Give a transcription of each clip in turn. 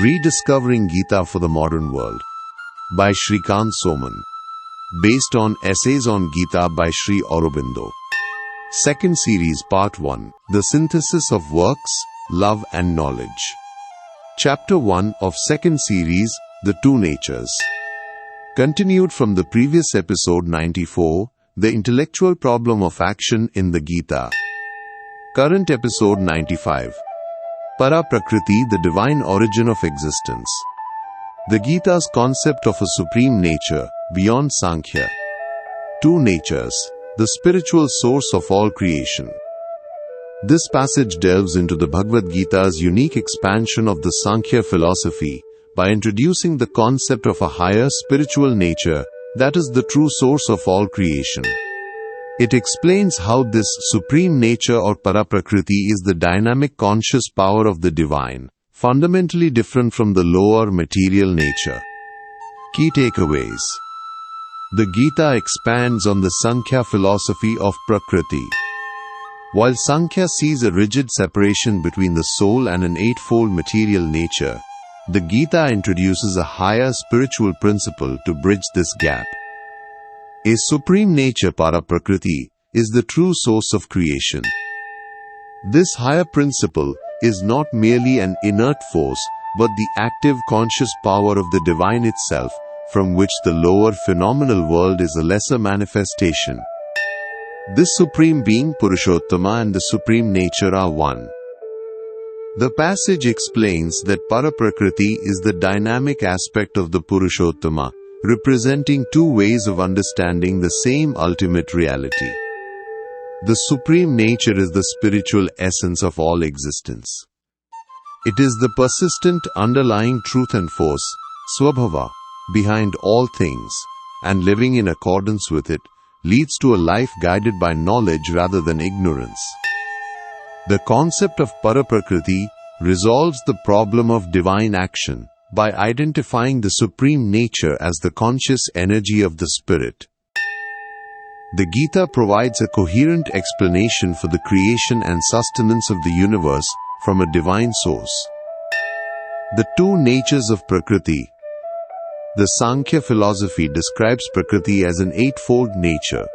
Rediscovering Gita for the Modern World by Shrikant Soman. Based on Essays on Gita by Sri Aurobindo. Second series, Part 1. The Synthesis of Works, Love and Knowledge. Chapter 1 of second series, The Two Natures. Continued from the previous episode 94, The Intellectual Problem of Action in the Gita. Current episode 95. Prakriti, the divine origin of existence. The Gita's concept of a supreme nature, beyond Sankhya. Two natures, the spiritual source of all creation. This passage delves into the Bhagavad Gita's unique expansion of the Sankhya philosophy by introducing the concept of a higher spiritual nature that is the true source of all creation. It explains how this supreme nature or Prakriti is the dynamic conscious power of the divine, fundamentally different from the lower material nature. Key takeaways. The Gita expands on the Sankhya philosophy of Prakriti. While Sankhya sees a rigid separation between the soul and an eightfold material nature, the Gita introduces a higher spiritual principle to bridge this gap. A supreme nature, Prakriti, is the true source of creation. This higher principle is not merely an inert force, but the active conscious power of the divine itself, from which the lower phenomenal world is a lesser manifestation. This supreme being, Purushottama, and the supreme nature are one. The passage explains that Prakriti is the dynamic aspect of the Purushottama, representing two ways of understanding the same ultimate reality. The supreme nature is the spiritual essence of all existence. It is the persistent underlying truth and force, Swabhava, behind all things, and living in accordance with it leads to a life guided by knowledge rather than ignorance. The concept of Prakriti resolves the problem of divine action by identifying the supreme nature as the conscious energy of the spirit. The Gita provides a coherent explanation for the creation and sustenance of the universe from a divine source. The two natures of Prakriti. The Sankhya philosophy describes Prakriti as an eightfold nature.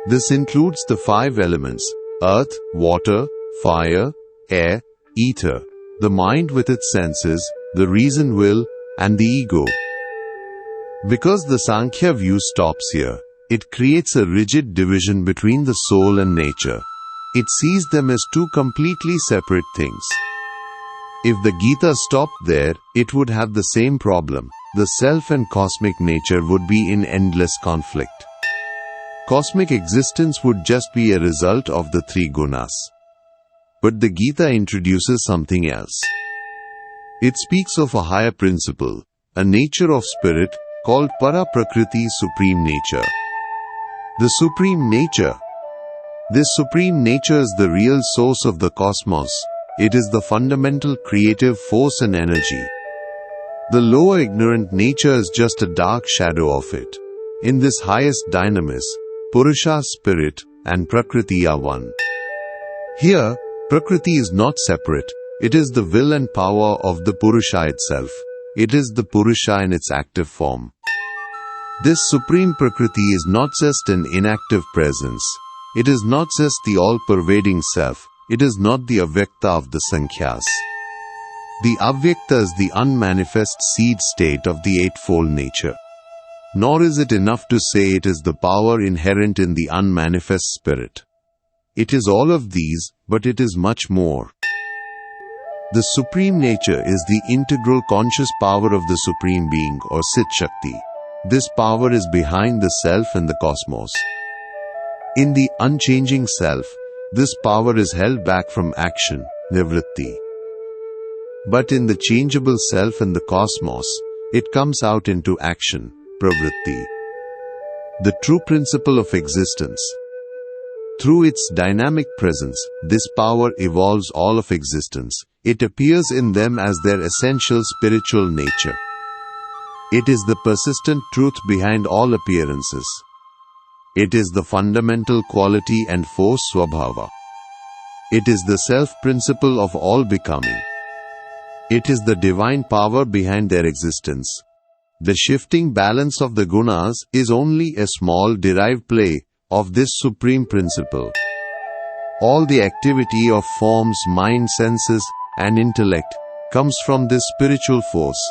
This includes the five elements: earth, water, fire, air, ether, the mind with its senses, the reason will, and the ego. Because the Sankhya view stops here, it creates a rigid division between the soul and nature. It sees them as two completely separate things. If the Gita stopped there, it would have the same problem. The self and cosmic nature would be in endless conflict. Cosmic existence would just be a result of the three gunas. But the Gita introduces something else. It speaks of a higher principle, a nature of spirit, called Prakriti, supreme nature. The supreme nature. This supreme nature is the real source of the cosmos. It is the fundamental creative force and energy. The lower ignorant nature is just a dark shadow of it. In this highest dynamis, Purusha, spirit, and Prakriti are one. Here, Prakriti is not separate. It is the will and power of the Purusha itself. It is the Purusha in its active form. This supreme Prakriti is not just an inactive presence. It is not just the all-pervading self. It is not the Avyakta of the Sankhyas. The Avyakta is the unmanifest seed state of the eightfold nature. Nor is it enough to say it is the power inherent in the unmanifest spirit. It is all of these, but it is much more. The supreme nature is the integral conscious power of the supreme being or Sit Shakti. This power is behind the self and the cosmos. In the unchanging self, this power is held back from action, nivritti. But in the changeable self and the cosmos, it comes out into action, pravritti. The true principle of existence. Through its dynamic presence, this power evolves all of existence. It appears in them as their essential spiritual nature. It is the persistent truth behind all appearances. It is the fundamental quality and force Swabhava. It is the self-principle of all becoming. It is the divine power behind their existence. The shifting balance of the gunas is only a small derived play of this supreme principle. All the activity of forms, mind, senses, and intellect comes from this spiritual force.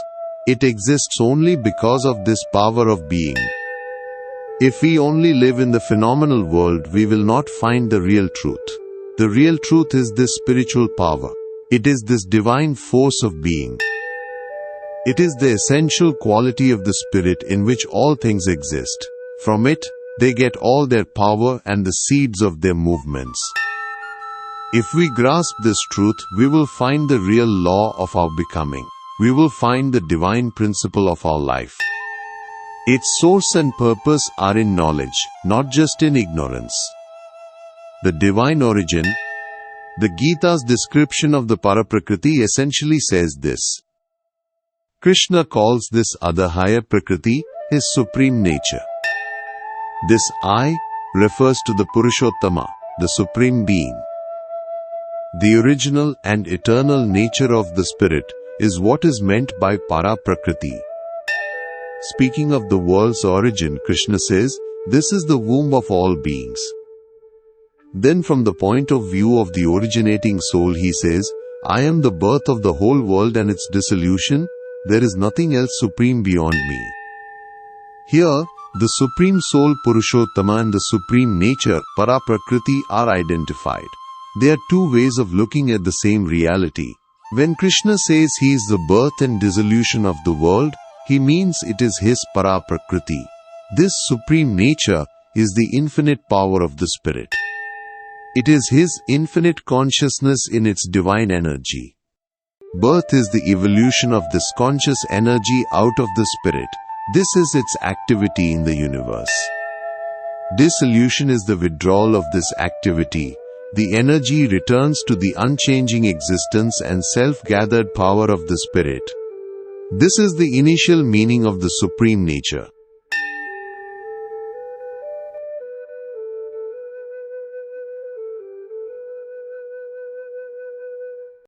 It exists only because of this power of being. If we only live in the phenomenal world, we will not find the real truth. The real truth is this spiritual power. It is this divine force of being. It is the essential quality of the spirit in which all things exist. From it, they get all their power and the seeds of their movements. If we grasp this truth, we will find the real law of our becoming. We will find the divine principle of our life. Its source and purpose are in knowledge, not just in ignorance. The divine origin. The Gita's description of the Paraprakriti essentially says this. Krishna calls this other higher Prakriti his supreme nature. This I refers to the Purushottama, the supreme being. The original and eternal nature of the spirit is what is meant by Paraprakriti. Speaking of the world's origin, Krishna says, this is the womb of all beings. Then from the point of view of the originating soul, he says, I am the birth of the whole world and its dissolution. There is nothing else supreme beyond me. Here, the supreme soul Purushottama and the supreme nature Paraprakriti are identified. They are two ways of looking at the same reality. When Krishna says he is the birth and dissolution of the world, he means it is his Paraprakriti. This supreme nature is the infinite power of the spirit. It is his infinite consciousness in its divine energy. Birth is the evolution of this conscious energy out of the spirit. This is its activity in the universe. Dissolution is the withdrawal of this activity. The energy returns to the unchanging existence and self-gathered power of the spirit. This is the initial meaning of the supreme nature.